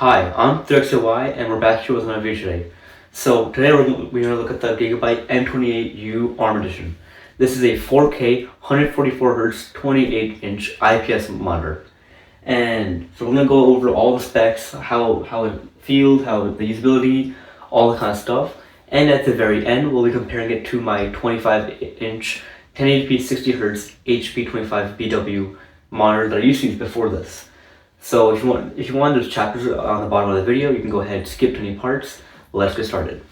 Hi, I'm 3XY and we're back here with another video today. So today we're going to look at the Gigabyte M28U ARM Edition. This is a 4K 144Hz 28-inch IPS monitor. And so we're going to go over all the specs, how it feels, how the usability, all the kind of stuff. And at the very end, we'll be comparing it to my 25-inch 1080p 60Hz HP25BW monitor that I used to use before this. So if you want those chapters on the bottom of the video, you can go ahead and skip to any parts. Let's get started.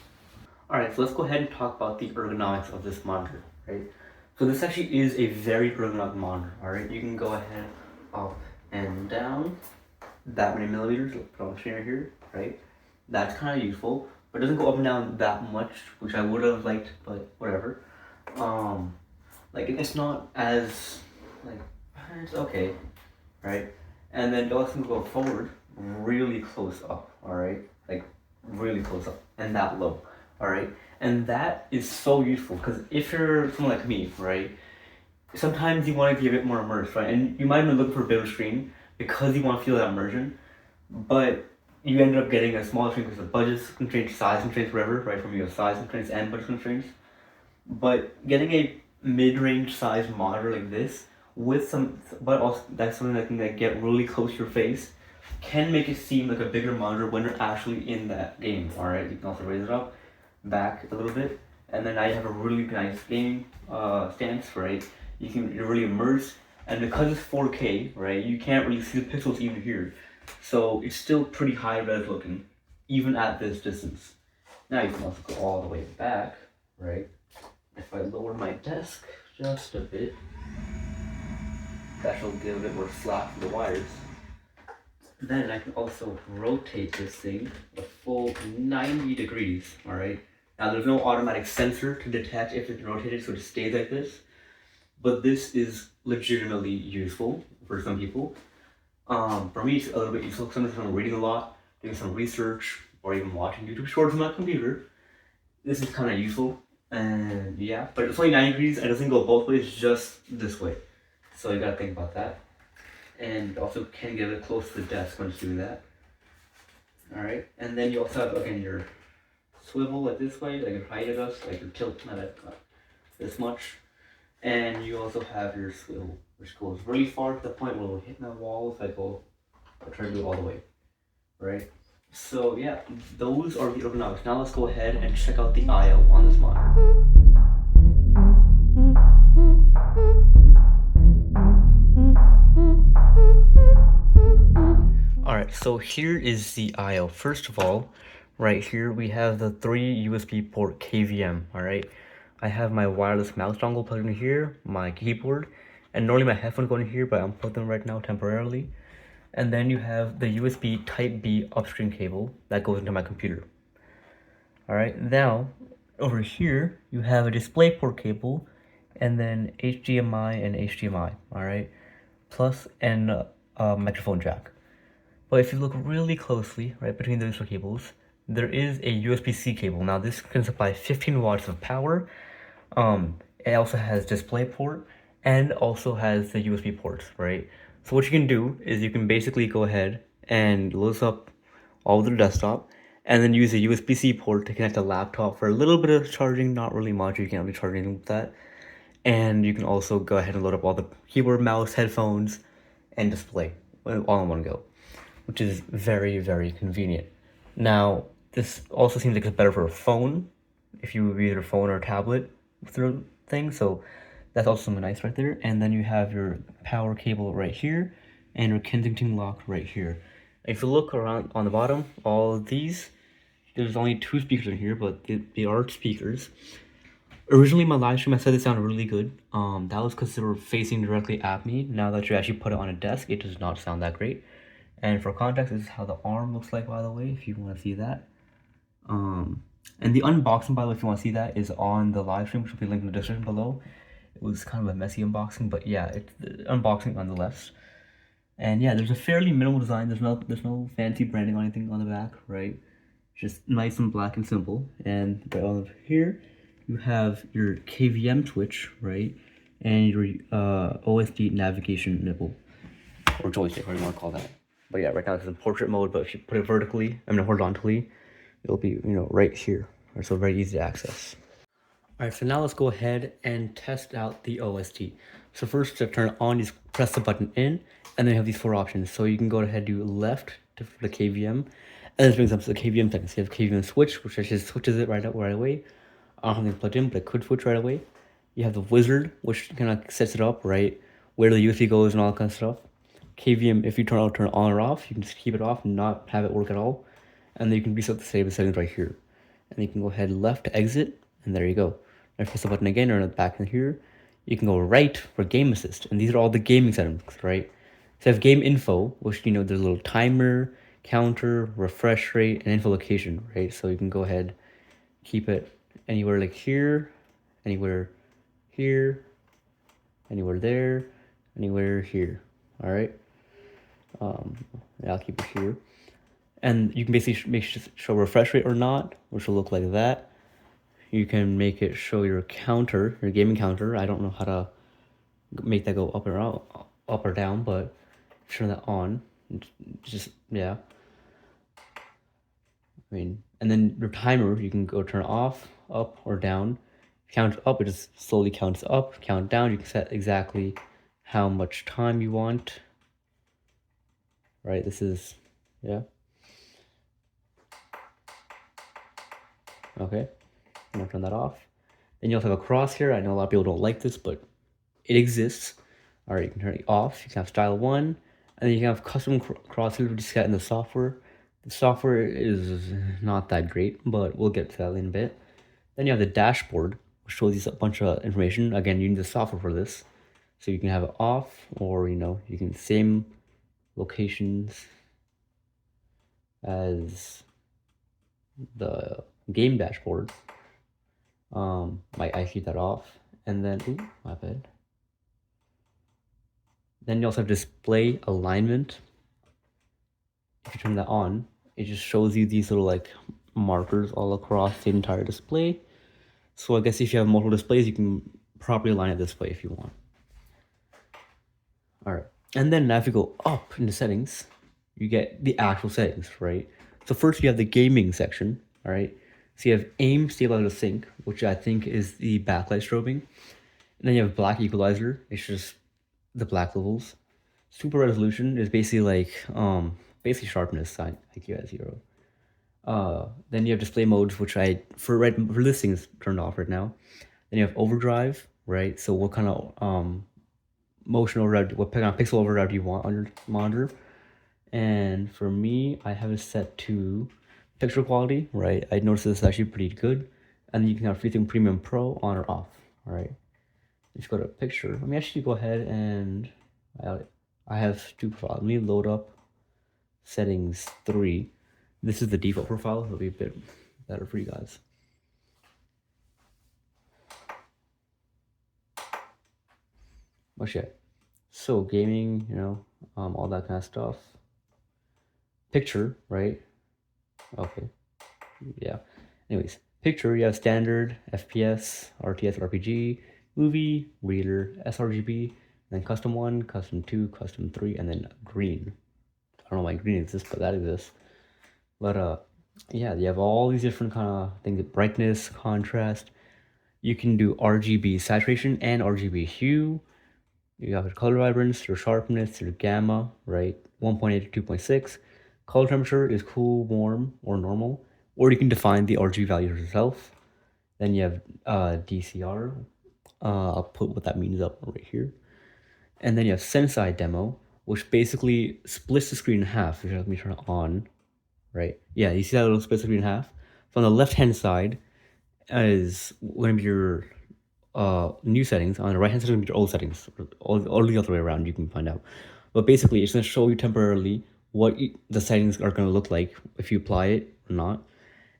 Alright, so let's go ahead and talk about the ergonomics of this monitor, right? So this actually is a very ergonomic monitor, alright? You can go ahead up and down that many millimeters, put on the screen right here, right? That's kind of useful, but it doesn't go up and down that much, which I would have liked, but whatever. It's not as, it's okay, right? And then you also go forward really close up, alright? Like really close up and that low, alright? And that is so useful because if you're someone like me, right? Sometimes you want to be a bit more immersed, right? And you might be looking for a bigger screen because you want to feel that immersion, but you end up getting a smaller screen because of budget constraints, size constraints, whatever, right? From your size constraints and budget constraints. But getting a mid-range size monitor like this with but also that's something that can get really close to your face, can make it seem like a bigger monitor when you're actually in that game. All right, you can also raise it up, back a little bit, and then now you have a really nice gaming stance, right? You're really immersed, and because it's 4K, right, you can't really see the pixels even here, so it's still pretty high res looking, even at this distance. Now you can also go all the way back, right? If I lower my desk just a bit, that will give a bit more slack to the wires. Then I can also rotate this thing a full 90 degrees, alright? Now there's no automatic sensor to detect if it's rotated, so it stays like this. But this is legitimately useful for some people. For me, it's a little bit useful. Sometimes when I'm reading a lot, doing some research, or even watching YouTube shorts on my computer, this is kind of useful. And yeah, but it's only 90 degrees and it doesn't go both ways, just this way. So you gotta think about that. And also can get it close to the desk when it's doing that. Alright, and then you also have, again, your swivel like this way, like your height adjust, like your tilt, not this much. And you also have your swivel, which goes really far to the point where it'll hit my wall if I'll try to do it all the way. Right? So yeah, those are the ergonomics. Now let's go ahead and check out the I/O on this monitor. Alright, so here is the I/O. First of all, right here we have the 3 USB port KVM, alright? I have my wireless mouse dongle plugged in here, my keyboard, and normally my headphones go in here, but I'm plugged them right now temporarily. And then you have the USB Type-B upstream cable that goes into my computer. Alright, now over here you have a DisplayPort cable, and then HDMI and HDMI, alright? Plus a microphone jack. But if you look really closely, right, between those two cables, there is a USB-C cable. Now this can supply 15 watts of power. It also has DisplayPort and also has the USB ports, right? So what you can do is you can basically go ahead and load this up all over the desktop and then use a USB-C port to connect a laptop for a little bit of charging, not really much, you can't really charge anything with that. And you can also go ahead and load up all the keyboard, mouse, headphones, and display all in one go, which is very, very convenient. Now, this also seems like it's better for a phone, if you use your phone or a tablet through thing, so that's also something nice right there. And then you have your power cable right here, and your Kensington lock right here. If you look around on the bottom, all of these, there's only 2 speakers in here, but they are speakers. Originally, my live stream, I said it sounded really good. That was because they were facing directly at me. Now that you actually put it on a desk, it does not sound that great. And for context, this is how the arm looks like, by the way, if you want to see that. And the unboxing, by the way, if you want to see that, is on the live stream, which will be linked in the description below. It was kind of a messy unboxing, but yeah, it's the unboxing nonetheless. And yeah, there's a fairly minimal design. There's no fancy branding or anything on the back, right? Just nice and black and simple. And right over here, you have your KVM switch, right? And your OSD navigation nipple, or joystick, whatever you want to call that. But yeah, right now it's in portrait mode, but if you put it vertically, I mean horizontally, it'll be, right here. So very easy to access. All right, so now let's go ahead and test out the OST. So first, to turn it on, you just press the button in, and then you have these 4 options. So you can go ahead and do left to the KVM, and this brings up to the KVM settings. So you have KVM switch, which just switches it right away. I don't have anything plugged in, but it could switch right away. You have the wizard, which kind of sets it up, right? Where the USB goes and all that kind of stuff. KVM, if you turn it on or off, you can just keep it off and not have it work at all. And then you can reset the save settings right here. And you can go ahead left to exit, and there you go. Now press the button again or back in here. You can go right for game assist, and these are all the gaming settings, right? So you have game info, which there's a little timer, counter, refresh rate, and info location, right? So you can go ahead, keep it anywhere like here, anywhere here, anywhere there, anywhere here. All right. I'll keep it here. And you can basically make it show refresh rate or not, which will look like that. You can make it show your counter, your gaming counter. I don't know how to make that go up or down, but turn that on. Yeah. And then your timer, you can go turn off, up or down. Count up, it just slowly counts up. Count down, you can set exactly how much time you want. Right, this is, yeah. Okay, I'm gonna turn that off. Then you also have a cross here. I know a lot of people don't like this, but it exists. All right, you can turn it off. You can have style 1, and then you can have custom crosshairs, which you set in the software. The software is not that great, but we'll get to that in a bit. Then you have the dashboard, which shows you a bunch of information. Again, you need the software for this. So you can have it off, or you can same locations as the game dashboard. I keep that off, and then my bad. Then you also have display alignment. If you turn that on, it just shows you these little markers all across the entire display. So I guess if you have multiple displays, you can properly align it this way if you want. All right, and then now if you go up in the settings, you get the actual settings, right? So first you have the gaming section, all right? So you have aim, stabilizer, sync, which I think is the backlight strobing. And then you have black equalizer, it's just the black levels. Super resolution is basically basically sharpness, IQ at 0. Then you have display modes, which for this thing is turned off right now. Then you have overdrive, right? So what kind of motion override, what kind of pixel override do you want on your monitor? And for me, I have it set to picture quality, right? I noticed this is actually pretty good. And then you can have Freethink Premium Pro on or off, all right? Let's go to picture. Let me actually go ahead and I have 2 profiles. Let me load up settings 3. This is the default profile. It'll be a bit better for you guys. Okay, so gaming, all that kind of stuff. Picture, right? Okay, yeah. Anyways, picture, you have standard, FPS, RTS, RPG, movie, reader, sRGB, then custom 1, custom 2, custom 3, and then green. I don't know why green exists, but that exists. But yeah, you have all these different kind of things: brightness, contrast. You can do RGB saturation and RGB hue. You have your color vibrance, your sharpness, your gamma, right? 1.8 to 2.6. Color temperature is cool, warm, or normal. Or you can define the RGB value yourself. Then you have DCR. I'll put what that means up right here. And then you have Sensei demo, which basically splits the screen in half. Let me turn it on, right? Yeah, you see that little split screen in half? So on the left-hand side is going to be your new settings. On the right-hand side is going to be your old settings. All the other way around, you can find out. But basically, it's going to show you temporarily what the settings are going to look like if you apply it or not.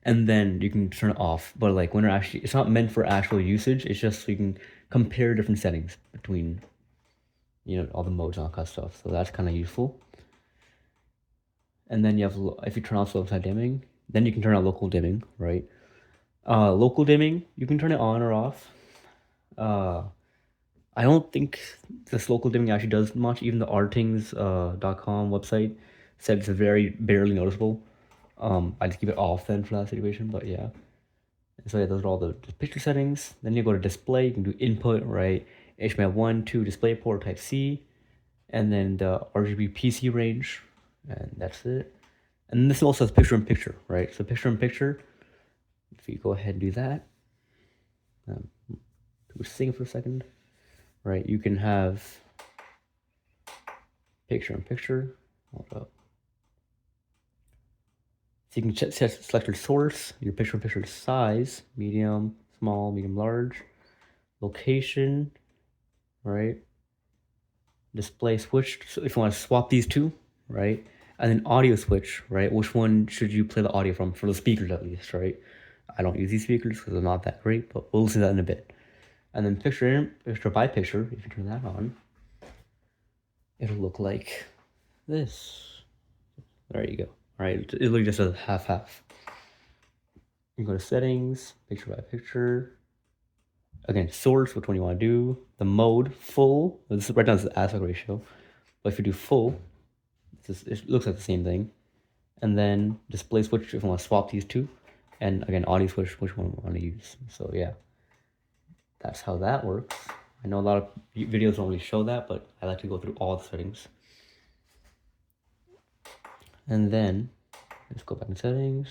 And then you can turn it off. But when it's not meant for actual usage. It's just so you can compare different settings between all the modes and all that kind of stuff. So that's kind of useful. And then you have, if you turn off slow side dimming, then you can turn on local dimming, right? Local dimming, you can turn it on or off. I don't think this local dimming actually does much. Even the artings.com website said it's very barely noticeable. I just keep it off then for that situation, but yeah. So yeah, those are all the picture settings. Then you go to display, you can do input, right? HDMI 1, 2, display port, type C, and then the RGB PC range, and that's it. And this also has picture in picture, right? So picture in picture, if you go ahead and do that, we're sing for a second, right? You can have picture in picture. Hold up. So you can select your source, your picture in picture size, medium, small, medium, large, location, right? Display switch. So if you want to swap these two, right? And then audio switch, right? Which one should you play the audio from? For the speakers at least, right? I don't use these speakers because they're not that great, but we'll see that in a bit. And then picture by picture, if you turn that on, it'll look like this. There you go. All right, it literally just a half. You go to settings, picture by picture. Again, source, which one you want to do. The mode, full. This is, right now, this is aspect ratio. But if you do full, it looks like the same thing. And then display switch if you want to swap these two. And again, audio switch, which one you want to use. So yeah, that's how that works. I know a lot of videos don't really show that, but I like to go through all the settings. And then, let's go back in settings.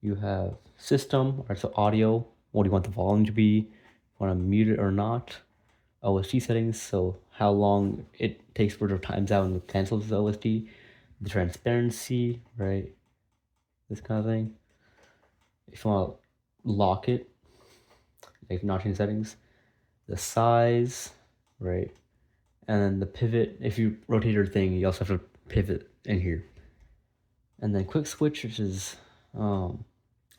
You have system, or so audio. What do you want the volume to be? Want to mute it or not? OSD settings, so how long it takes for the times out and cancels the OSD. The transparency, right? This kind of thing. If you want to lock it, like not change settings. The size, right? And then the pivot. If you rotate your thing, you also have to pivot in here. And then quick switch, which is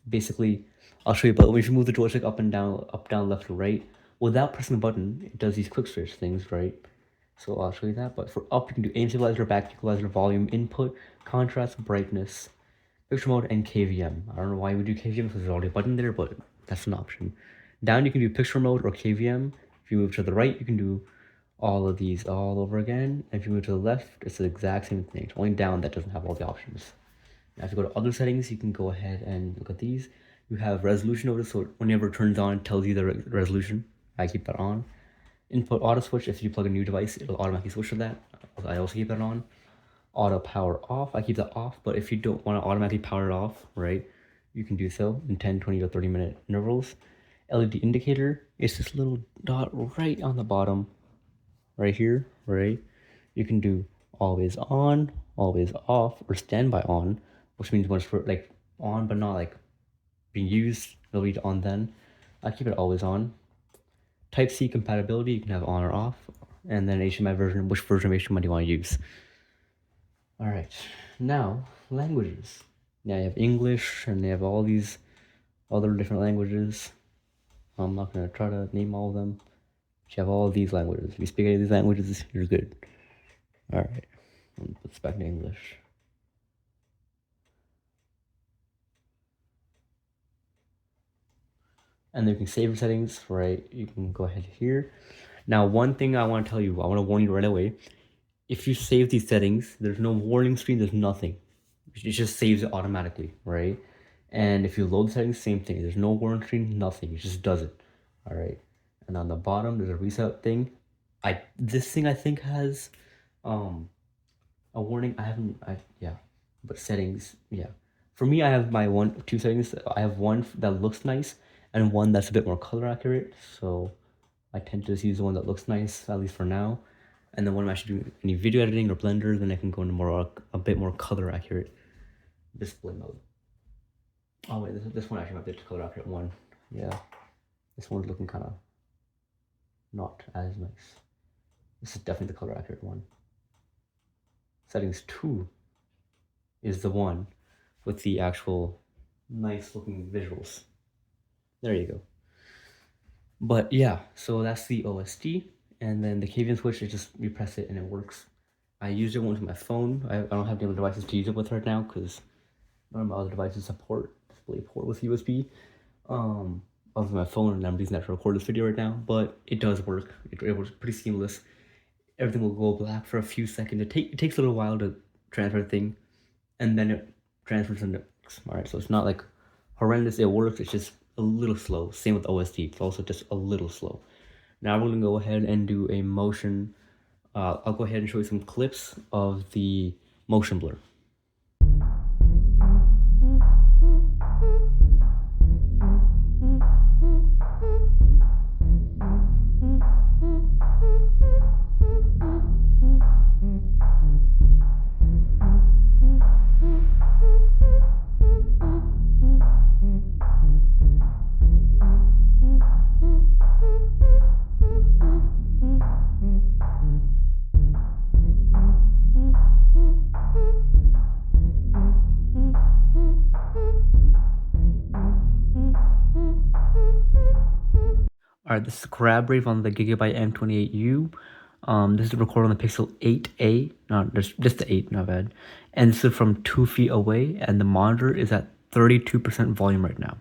basically, I'll show you, but if you move the joystick up, down, left, or right, without pressing the button, it does these quick switch things, right? So I'll show you that. But for up, you can do aim stabilizer, back equalizer, volume, input, contrast, brightness, picture mode, and KVM. I don't know why we do KVM because there's already a button there, but that's an option. Down, you can do picture mode or KVM. If you move to the right, you can do all of these all over again. And if you move to the left, it's the exact same thing. It's only down that doesn't have all the options. Now, if you go to other settings, you can go ahead and look at these. You have resolution notice, so whenever it turns on, it tells you the resolution. I keep that on. Input auto switch, if you plug a new device, it'll automatically switch to that. I also keep that on. Auto power off, I keep that off, but if you don't want to automatically power it off, right, you can do so in 10, 20, or 30 minute intervals. LED indicator, it's this little dot right on the bottom, right here, right? You can do always on, always off, or standby on, which means when it's for, like on but not like being used, it'll be on then. I keep it always on. Type C compatibility, you can have on or off, and then HDMI version, which version of HDMI do you want to use? All right, now languages. Now you have English, and they have all these other different languages. I'm not gonna try to name all of them. But you have all of these languages. If you speak any of these languages, you're good. All right, let's back to English. And then you can save your settings, right? You can go ahead here. Now, one thing I want to tell you, I want to warn you right away. If you save these settings, there's no warning screen, there's nothing. It just saves it automatically, right? And if you load the settings, same thing. There's no warning screen, nothing. It just does it, all right? And on the bottom, there's a reset thing. This thing I think has a warning. But settings, yeah. For me, I have my two settings. I have one that looks nice and one that's a bit more color accurate. So I tend to just use the one that looks nice, at least for now. And then when I'm actually doing any video editing or Blender, then I can go into a bit more color accurate display mode. Oh wait, this one actually might be the color accurate one. Yeah, this one's looking kind of not as nice. This is definitely the color accurate one. Settings 2 is the one with the actual nice looking visuals. There you go. But yeah, so that's the OSD, and then the KVM switch, you press it and it works. I used it once with my phone. I don't have any other devices to use it with right now because none of my other devices support display port with USB. Other than my phone, and I'm using that to record this video right now, but it does work. It works pretty seamless. Everything will go black for a few seconds. It takes a little while to transfer thing, and then it transfers into X. All right, so it's not like horrendous. It works. It's just a little slow. Same with OSD. It's also just a little slow. Now we're gonna go ahead and do a motion. I'll go ahead and show you some clips of the motion blur. All right, this is grab rate on the Gigabyte M28U. This is recorded on the Pixel 8a, not just the 8, not bad. And this is from 2 feet away, and the monitor is at 32% volume right now.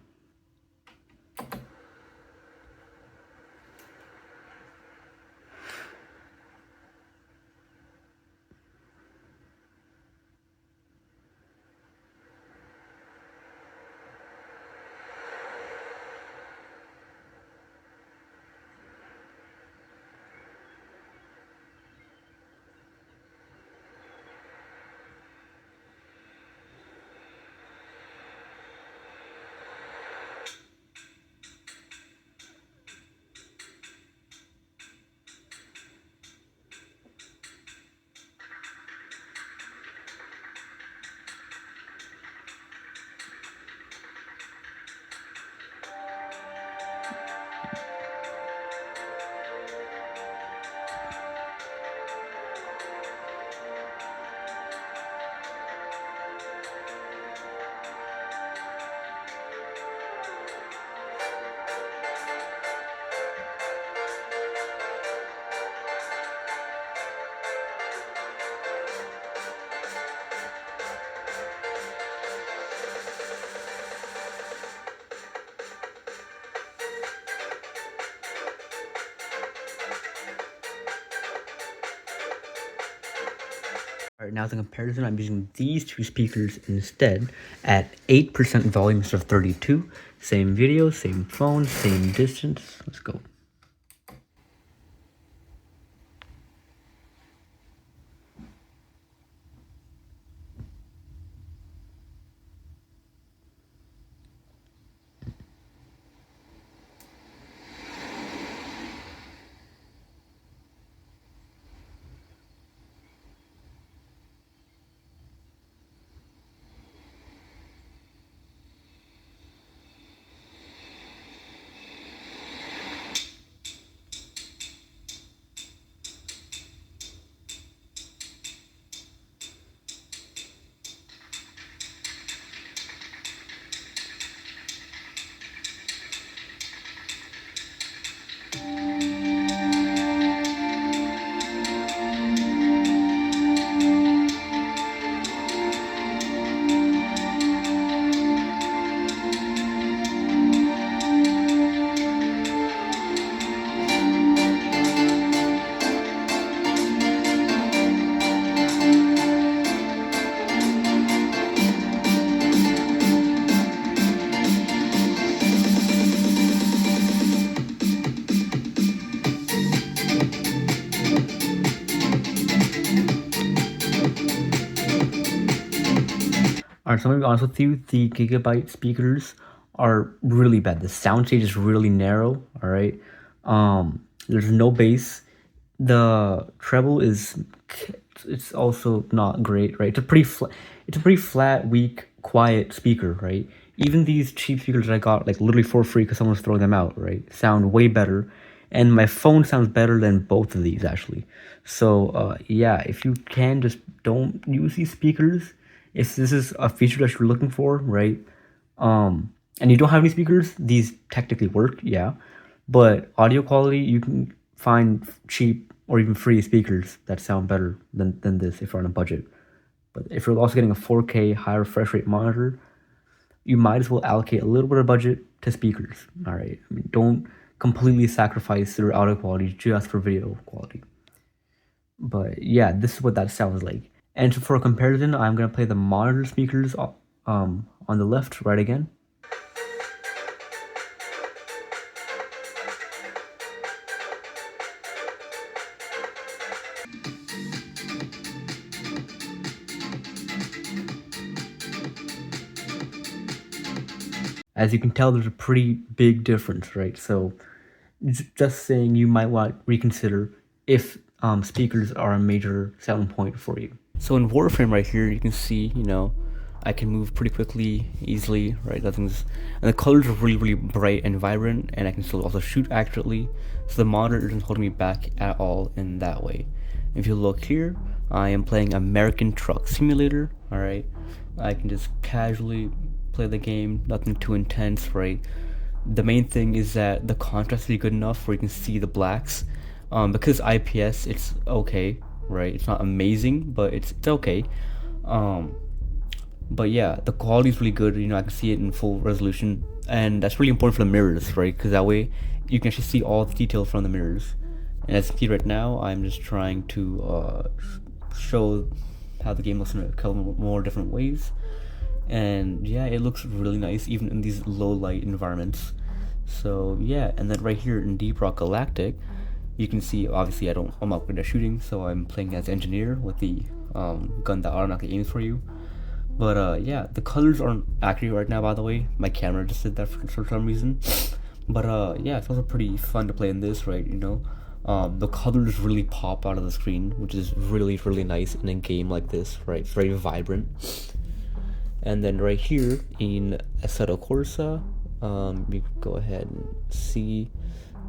Alright, now the comparison, I'm using these two speakers instead at 8% volume instead of 32. Same video, same phone, same distance. Let's go. Alright, so I'm gonna be honest with you, the Gigabyte speakers are really bad. The sound stage is really narrow, alright? There's no bass. The treble is, it's also not great, right? It's a pretty flat, weak, quiet speaker, right? Even these cheap speakers that I got like literally for free because someone's throwing them out, right? Sound way better. And my phone sounds better than both of these actually. So yeah, if you can, just don't use these speakers. If this is a feature that you're looking for, right? And you don't have any speakers, these technically work, yeah. But audio quality, you can find cheap or even free speakers that sound better than this if you're on a budget. But if you're also getting a 4K high refresh rate monitor, you might as well allocate a little bit of budget to speakers. All right, I mean, don't completely sacrifice your audio quality just for video quality. But yeah, this is what that sounds like. And for comparison, I'm gonna play the monitor speakers on the left, right again. As you can tell, there's a pretty big difference, right? So just saying you might want to reconsider if speakers are a major selling point for you. So in Warframe right here, you can see, I can move pretty quickly, easily, right? And the colors are really, really bright and vibrant, and I can still also shoot accurately. So the monitor isn't holding me back at all in that way. If you look here, I am playing American Truck Simulator, all right? I can just casually play the game, nothing too intense, right? The main thing is that the contrast is good enough where you can see the blacks. Because IPS, it's okay, right? It's not amazing, but it's okay. But yeah, the quality is really good. I can see it in full resolution, and that's really important for the mirrors, right? Because that way you can actually see all the details from the mirrors. And as you can see right now, I'm just trying to show how the game looks in a couple more different ways. And yeah, it looks really nice even in these low light environments. So yeah, and then right here in Deep Rock Galactic, you can see obviously I'm not good at shooting, so I'm playing as engineer with the gun that automatically aims for you. But yeah, the colors aren't accurate right now, by the way. My camera just did that for some reason. But yeah, it's also pretty fun to play in this, right? The colors really pop out of the screen, which is really, really nice in a game like this, right? It's very vibrant. And then right here in Assetto Corsa, you can go ahead and see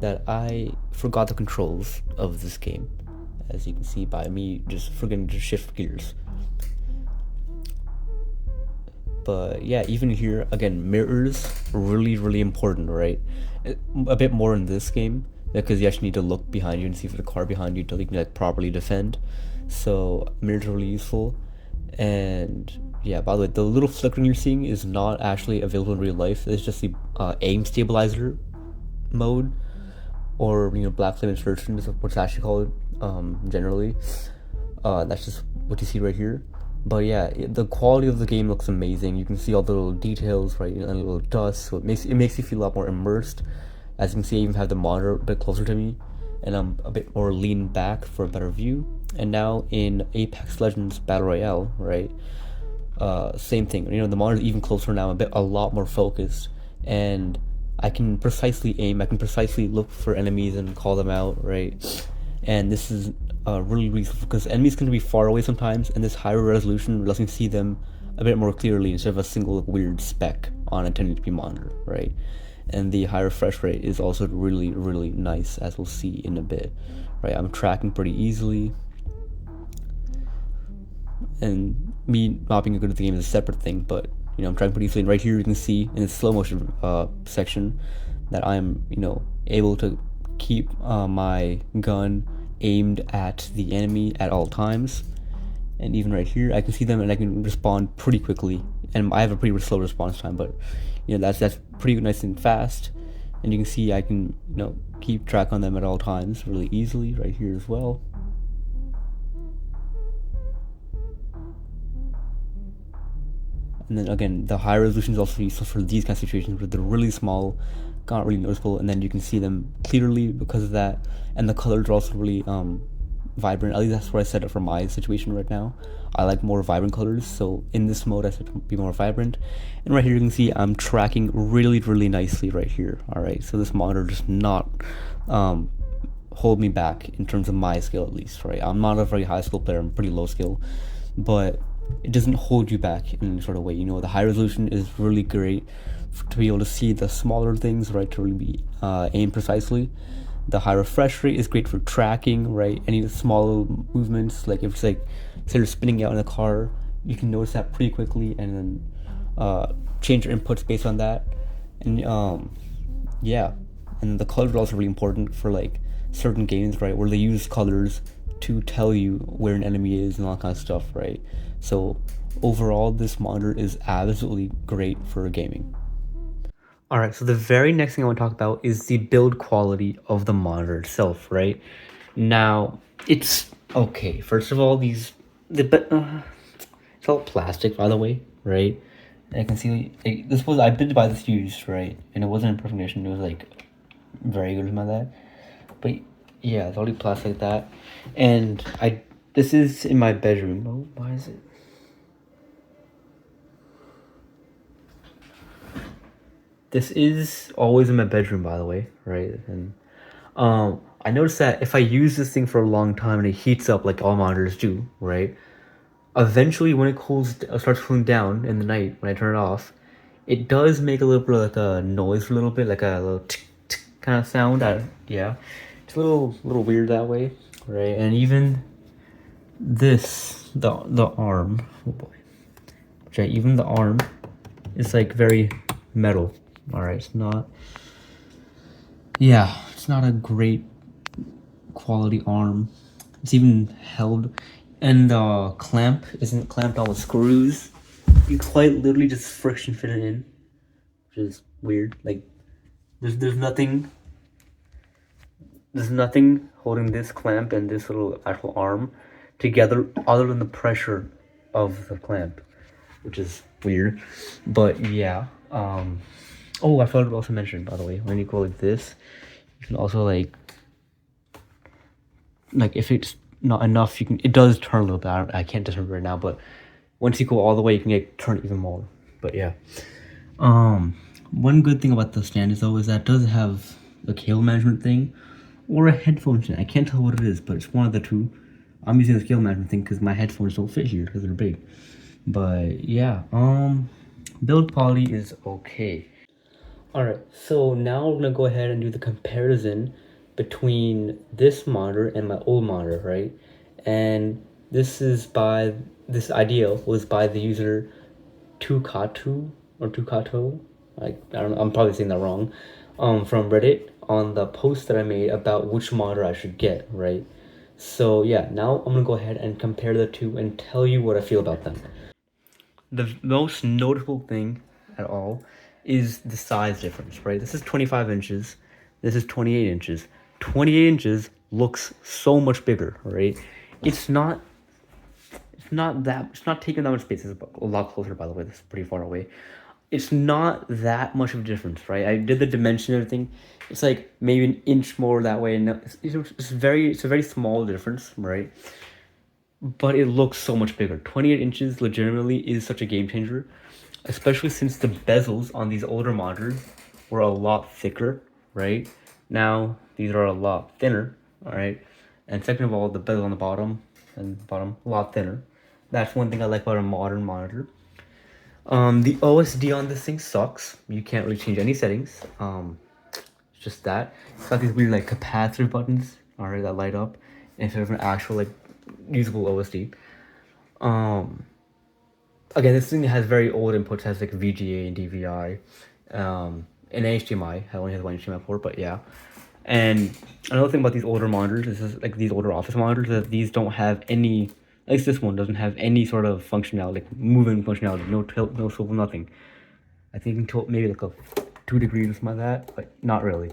that I forgot the controls of this game, as you can see by me just forgetting to shift gears. But yeah, even here, again, mirrors, really, really important, right? A bit more in this game, because you actually need to look behind you and see if there's a car behind you until you can properly defend. So mirrors are really useful. And yeah, by the way, the little flickering you're seeing is not actually available in real life. It's just the aim stabilizer mode, or black flame insertion is what's actually called generally. That's just what you see right here. But yeah, the quality of the game looks amazing. You can see all the little details, right, and a little dust. So it makes you feel a lot more immersed. As you can see, I even have the monitor a bit closer to me, and I'm a bit more leaned back for a better view. And now in Apex Legends Battle Royale, right, same thing. The monitor's even closer now, a lot more focused, and I can precisely aim. I can precisely look for enemies and call them out, right? And this is really useful because enemies can be far away sometimes, and this higher resolution lets me see them a bit more clearly instead of a single weird speck on a 1080p monitor, right? And the higher refresh rate is also really, really nice, as we'll see in a bit, right? I'm tracking pretty easily, and me not being good at the game is a separate thing, but I'm tracking pretty easily. And right here you can see in the slow motion section that I'm able to keep my gun aimed at the enemy at all times. And even right here I can see them and I can respond pretty quickly, and I have a pretty slow response time, but that's pretty nice and fast. And you can see I can keep track on them at all times really easily right here as well. And then again, the high resolution is also useful for these kind of situations where they're really small, not really noticeable, and then you can see them clearly because of that. And the colors are also really vibrant. At least that's what I set it for my situation right now. I like more vibrant colors, so in this mode I set it to be more vibrant. And right here you can see I'm tracking really, really nicely right here. Alright, so this monitor does not hold me back in terms of my skill, at least, right? I'm not a very high skill player, I'm pretty low skill, but it doesn't hold you back in any sort of way. The high resolution is really great to be able to see the smaller things, right, to really be aimed precisely. The high refresh rate is great for tracking, right, any small movements, like if it's like instead of spinning out in a car, you can notice that pretty quickly and then change your inputs based on that. And yeah, and the colors are also really important for like certain games, right, where they use colors to tell you where an enemy is and all that kind of stuff, right? So overall, this monitor is absolutely great for gaming. Alright, so the very next thing I want to talk about is the build quality of the monitor itself, right? Now, it's okay. First of all, these it's all plastic, by the way, right? I can see this was I did buy this used, right, and it wasn't in perfect condition. It was like very good my that, but yeah, it's only plastic like that, and I this is in my bedroom. Oh, why is it? This is always in my bedroom, by the way, right? And I noticed that if I use this thing for a long time and it heats up like all monitors do, right? Eventually, when it starts cooling down in the night when I turn it off, it does make a little bit of like a noise, a little bit like a little tick, tick kind of sound. Yeah, it's a little weird that way, right? And even this, the arm, oh boy, okay, even the arm is like very metal. All right, it's not. Yeah, it's not a great quality arm. It's even held, and the clamp isn't clamped on with screws. You quite literally just friction fit it in, which is weird. Like there's nothing holding this clamp and this little actual arm together other than the pressure of the clamp, which is weird. But yeah. Oh, I forgot to also mention, by the way, when you go like this, you can also like if it's not enough, you can it does turn a little bit. I can't just remember right now, but once you go all the way, you can get turn even more. But yeah. One good thing about the stand is though is that it does have a cable management thing or a headphone stand. I can't tell what it is, but it's one of the two. I'm using the cable management thing because my headphones don't fit here because they're big. But yeah, build quality is okay. Alright, so now we're gonna go ahead and do the comparison between this monitor and my old monitor, right? And this idea was by the user Tukatu or Tukato. I don't know, I'm probably saying that wrong. From Reddit on the post that I made about which monitor I should get, right? So yeah, now I'm gonna go ahead and compare the two and tell you what I feel about them. The most notable thing at all is the size difference, right? This is 25 inches. This is 28 inches. 28 inches looks so much bigger, right? It's not it's not taking that much space. It's a lot closer, by the way. This is pretty far away. It's not that much of a difference, right? I did the dimension and everything. It's like maybe an inch more that way. And it's a very small difference, right? But it looks so much bigger. 28 inches legitimately is such a game changer, especially since the bezels on these older monitors were a lot thicker, right? Now these are a lot thinner, all right? And second of all, the bezel on the bottom and bottom a lot thinner. That's one thing I like about a modern monitor. The OSD on this thing sucks. You can't really change any settings. It's just that. It's got these weird like capacitive buttons, alright, that light up instead of an actual like usable OSD. Again, this thing has very old inputs, has like VGA and DVI, and HDMI. It only has one HDMI port, but yeah. And another thing about these older monitors, this is like these older office monitors, that these don't have any. At least this one doesn't have any sort of functionality, like moving functionality, no tilt, no swivel, nothing. I think you can tilt maybe like a 2 degrees or something like that, but not really.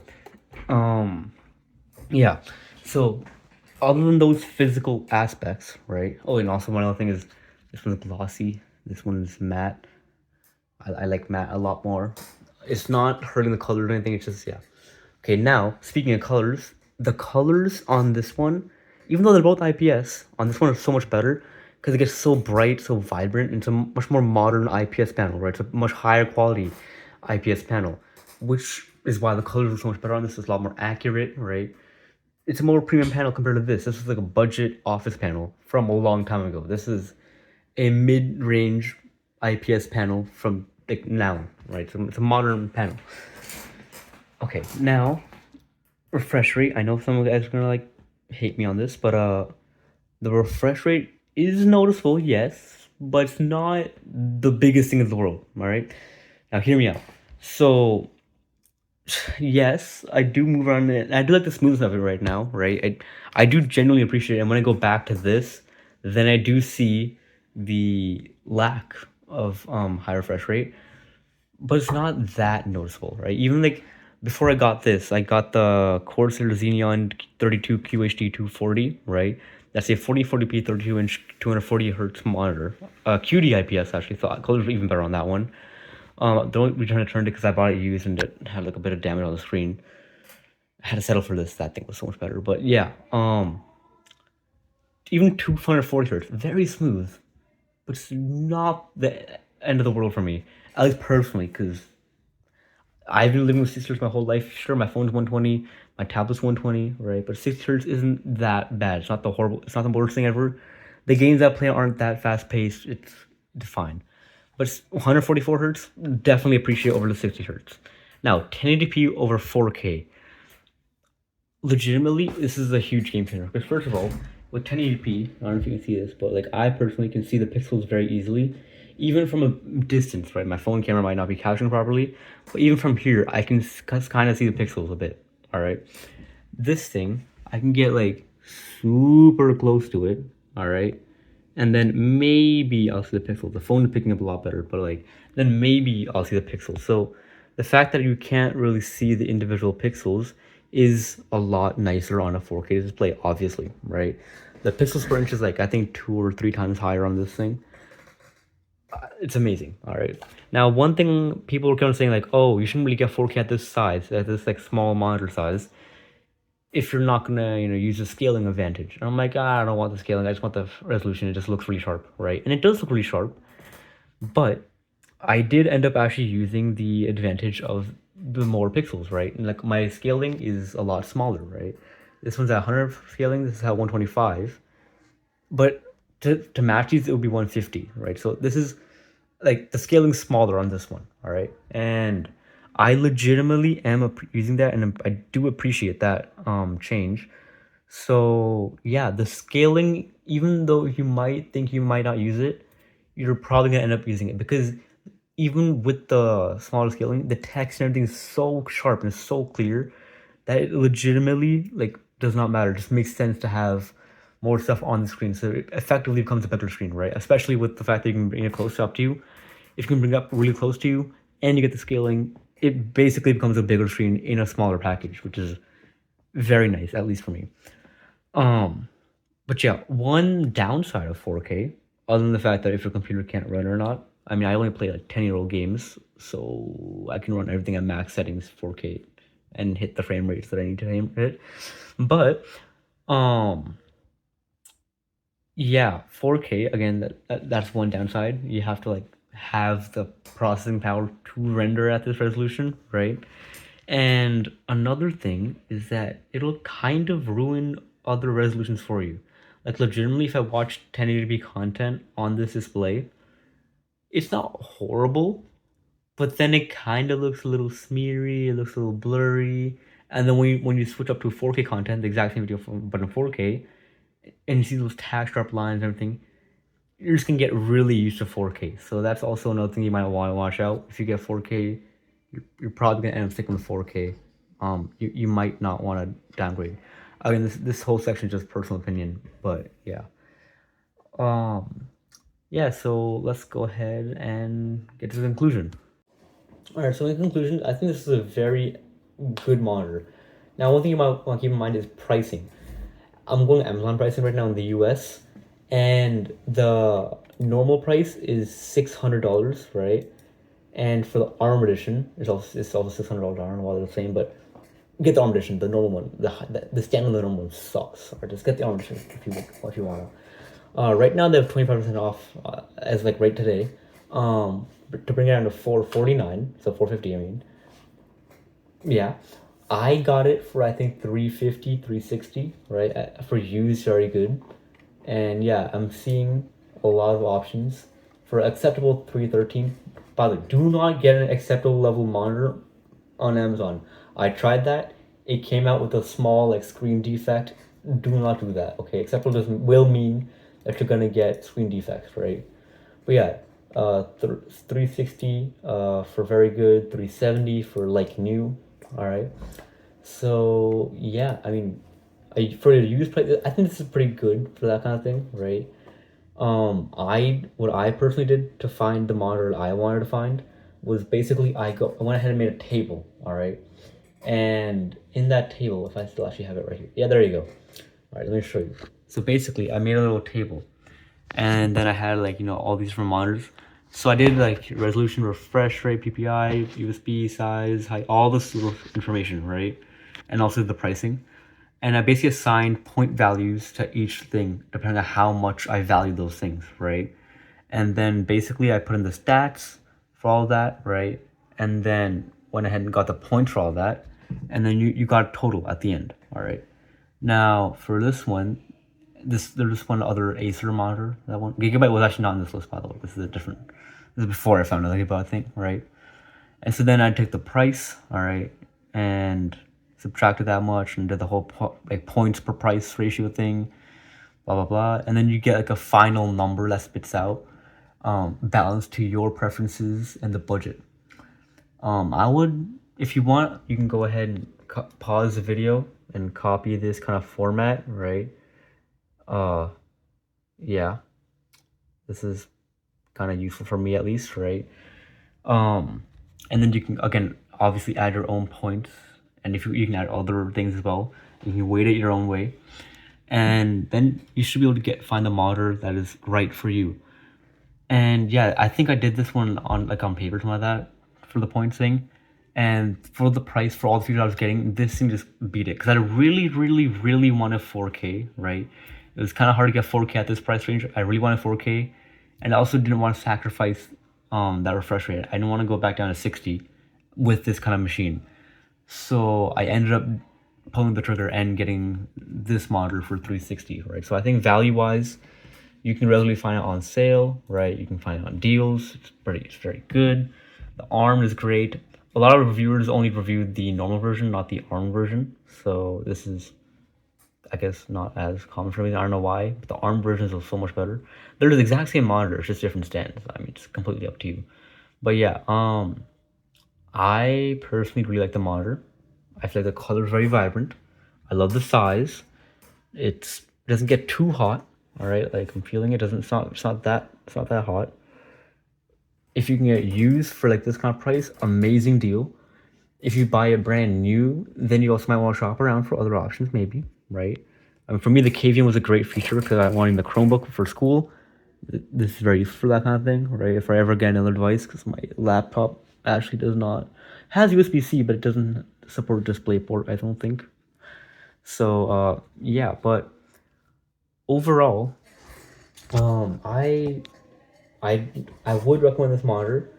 Yeah. So, other than those physical aspects, right? Oh, and also one other thing is this one's glossy. This one is matte. I like matte a lot more. It's not hurting the color or anything. It's just yeah. Okay, now speaking of colors, the colors on this one, even though they're both IPS, on this one are so much better because it gets so bright, so vibrant, and it's a much more modern IPS panel, right? It's a much higher quality IPS panel, which is why the colors are so much better on this. It's a lot more accurate, right? It's a more premium panel compared to this. This is like a budget office panel from a long time ago. This is a mid-range IPS panel from like now, right? So it's a modern panel. Okay, now refresh rate. I know some of you guys are gonna like hate me on this, but the refresh rate is noticeable, yes, but it's not the biggest thing in the world. All right, now hear me out. So yes, I do move around it. I do like the smoothness of it right now, right? I do genuinely appreciate it. And when I go back to this, then I do see the lack of high refresh rate, but it's not that noticeable, right? Even like before I got this, I got the Corsair Xenon 32 QHD 240, right? That's a 4040p 32-inch 240 hertz monitor. QD IPS actually, thought colors were even better on that one. The only reason I returned it because I bought it used and it had like a bit of damage on the screen. I had to settle for this. That thing was so much better. But yeah, even 240 hertz, very smooth, but it's not the end of the world for me. At least personally, because I've been living with 60 hertz my whole life. Sure, my phone's 120, my tablet's 120, right? But 60 hertz isn't that bad. It's not the horrible. It's not the worst thing ever. The games I play aren't that fast paced. It's fine. But 144 hertz, definitely appreciate over the 60 hertz. Now, 1080p over 4K. Legitimately, this is a huge game changer. Because first of all, with 1080p, I don't know if you can see this, but like I personally can see the pixels very easily, even from a distance. Right, my phone camera might not be capturing properly, but even from here, I can kind of see the pixels a bit. All right, this thing I can get like super close to it. All right, and then maybe I'll see the pixels. The phone is picking up a lot better, but like then maybe I'll see the pixels. So the fact that you can't really see the individual pixels is a lot nicer on a 4K display, obviously, right? The pixels per inch is like I think 2 or 3 times higher on this thing. It's amazing. All right. Now, one thing people are kind of saying like, oh, you shouldn't really get 4K at this size, at this like small monitor size, if you're not gonna use the scaling advantage. And I'm like, I don't want the scaling. I just want the resolution. It just looks really sharp, right? And it does look really sharp. But I did end up actually using the advantage of the more pixels, right? And like my scaling is a lot smaller, right? This one's at 100 scaling. This is at 125. But to match these, it would be 150, right? So this is like the scaling's smaller on this one, all right? And I legitimately am using that, and I do appreciate that change. So yeah, the scaling, even though you might think you might not use it, you're probably gonna end up using it because even with the smaller scaling, the text and everything is so sharp and so clear that it legitimately like does not matter. It just makes sense to have more stuff on the screen, so it effectively becomes a better screen, right? Especially with the fact that you can bring it close up to you. If you can bring it up really close to you and you get the scaling, it basically becomes a bigger screen in a smaller package, which is very nice, at least for me. Um, but yeah, one downside of 4K, other than the fact that if your computer can't run or not, I mean, I only play like 10-year-old games, so I can run everything at max settings 4K and hit the frame rates that I need to hit. But, yeah, 4K, again, that's one downside. You have to like have the processing power to render at this resolution, right? And another thing is that it'll kind of ruin other resolutions for you. Like legitimately, if I watch 1080p content on this display, it's not horrible, but then it kind of looks a little smeary, it looks a little blurry. And then when you switch up to 4K content, the exact same video but in 4K, and you see those tag sharp lines and everything, you're just gonna get really used to 4K. So that's also another thing you might want to watch out. If you get 4K, you're probably gonna end up sticking with 4K. You might not want to downgrade. Again, this whole section is just personal opinion, but yeah. Um, yeah. So let's go ahead and get to the conclusion. All right. So in conclusion, I think this is a very good monitor. Now, one thing you might want to keep in mind is pricing. I'm going Amazon pricing right now in the US, and the normal price is $600, right? And for the ARM edition, it's also $600. I don't know why they're the same, but get the ARM edition, the normal one. The standard normal one sucks. Or just get the ARM edition if you wanna. Right now they have 25% off as like right today. To bring it down to $449, so $450. I mean, yeah. I got it for I think $350, $360, right? For used, very good. And yeah, I'm seeing a lot of options for acceptable 313. By the way, do not get an acceptable level monitor on Amazon. I tried that. It came out with a small like screen defect. Do not do that. Okay, acceptable will mean that you're gonna get screen defects, right? But yeah, 360 for very good, 370 for like new. All right. So yeah, I mean, for the used price, I think this is pretty good for that kind of thing, right? What I personally did to find the monitor I wanted to find was basically I went ahead and made a table, all right, and in that table, if I still actually have it right here, yeah, there you go. All right, let me show you. So basically, I made a little table, and then I had like all these different monitors. So I did like resolution, refresh rate, PPI, USB size, height, all this little information, right? And also the pricing. And I basically assigned point values to each thing depending on how much I value those things, right? And then basically I put in the stats for all that, right? And then went ahead and got the points for all that. And then you got a total at the end, all right? Now for this one, there's one other Acer monitor. That one Gigabyte was actually not on this list, by the way. This is a different. This is before I found the Gigabyte thing, right? And so then I took the price, all right, and subtracted that much and did the whole like points per price ratio thing, blah blah blah, and then you get like a final number that spits out, balanced to your preferences and the budget. I would, if you want, you can go ahead and pause the video and copy this kind of format, right? Uh, yeah, this is kind of useful for me at least, right? And then you can again obviously add your own points, and if you can add other things as well. You can weight it your own way, and then you should be able to find the monitor that is right for you. And yeah, I think I did this one on paper, something like that, for the points thing. And for the price, for all the features I was getting, this thing just beat it. Because I really, really, really wanted 4K, right? It was kind of hard to get 4K at this price range. I really wanted 4K. And I also didn't want to sacrifice that refresh rate. I didn't want to go back down to 60 with this kind of machine. So I ended up pulling the trigger and getting this monitor for 360, right? So I think value-wise, you can readily find it on sale, right? You can find it on deals. It's very good. The ARM is great. A lot of reviewers only reviewed the normal version, not the ARM version. So this is, I guess, not as common for me. I don't know why, but the ARM versions are so much better. They're the exact same monitors, just different stands. I mean, it's completely up to you. But yeah, I personally really like the monitor. I feel like the color is very vibrant. I love the size. It doesn't get too hot. All right, like I'm feeling it. It's not that hot. If you can get used for like this kind of price, amazing deal. If you buy it brand new, then you also might want to shop around for other options, maybe, right? I mean, for me, the Cavian was a great feature because I wanted the Chromebook for school. This is very useful for that kind of thing, right? If I ever get another device, because my laptop actually has USB-C, but it doesn't support DisplayPort, I don't think. So, yeah, but overall, I would recommend this monitor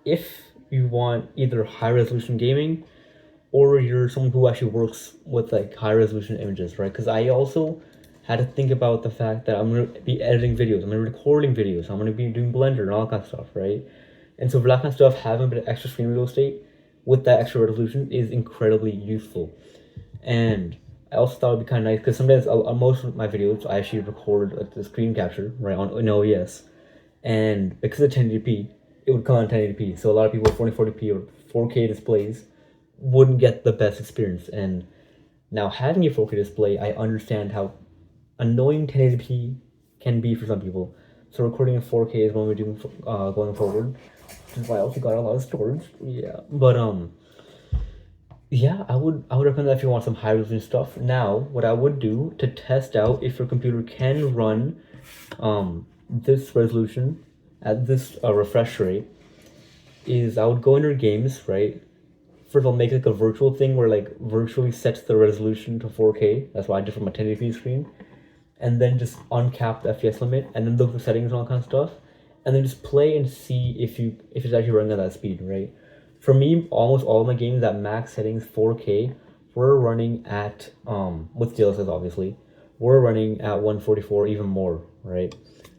if you want either high resolution gaming or you're someone who actually works with like high resolution images, right? Because I also had to think about the fact that I'm going to be editing videos, I'm going to be recording videos, I'm going to be doing Blender and all that kind of stuff, right? And so for that kind of stuff, having a bit of extra screen real estate with that extra resolution is incredibly useful. And I also thought it'd be kind of nice because sometimes on most of my videos I actually record like the screen capture right in OES, and because of 1080p, it would come on 1080p. So a lot of people 4040p or 4K displays wouldn't get the best experience. And now having a 4K display, I understand how annoying 1080p can be for some people. So recording in 4K is what we're doing going forward, which is why I also got a lot of storage. Yeah, but yeah, I would recommend that if you want some high resolution stuff. Now, what I would do to test out if your computer can run this resolution at this refresh rate is I would go into games, right? First of all, make like a virtual thing where like virtually sets the resolution to 4K. That's what I did for my 1080p screen. And then just uncap the FPS limit and then look at the settings and all kind of stuff. And then just play and see if it's actually running at that speed, right? For me, almost all of my games at max settings 4K were running at with DLSS obviously, we're running at 144 even more, right?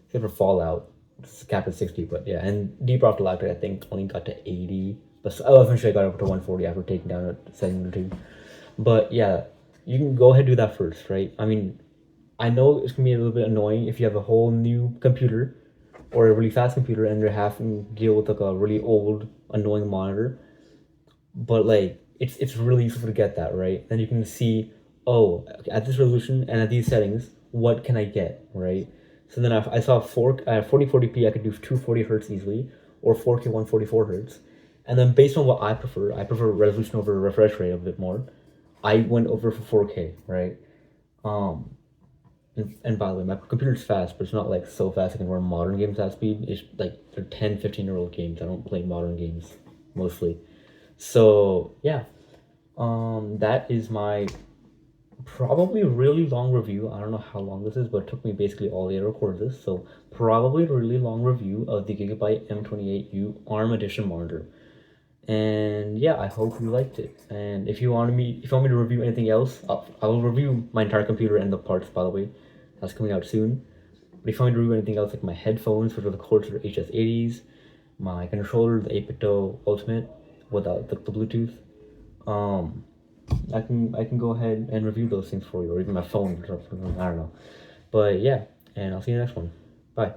Except for Fallout, it's capped at 60, but yeah, and Deep Rock Galactic I think only got to 80, but eventually I got up to 140 after taking down a setting or two. But yeah, you can go ahead and do that first, right? I mean, I know it's gonna be a little bit annoying if you have a whole new computer or a really fast computer and you're having to deal with like a really old annoying monitor, but like it's really useful to get that, right? Then you can see, oh, at this resolution and at these settings, what can I get, right? So then I saw 4040p, I could do 240 hertz easily, or 4K 144 hertz. And then based on what I prefer resolution over refresh rate a bit more. I went over for 4K, right? And by the way, my computer's fast, but it's not like so fast I can run modern games at speed. It's like they're 10, 15-year-old games. I don't play modern games mostly. So yeah, that is my probably really long review. I don't know how long this is, but it took me basically all day to record this. So probably a really long review of the Gigabyte M28U ARM Edition monitor. And yeah, I hope you liked it. And if you want me to review anything else, I will review my entire computer and the parts. By the way, that's coming out soon. But if you want me to review anything else, like my headphones, which are the Corsair HS80s, my controller, the 8BitDo Ultimate, without the Bluetooth, um, I can go ahead and review those things for you, or even my phone. I don't know. But yeah, and I'll see you in the next one. Bye.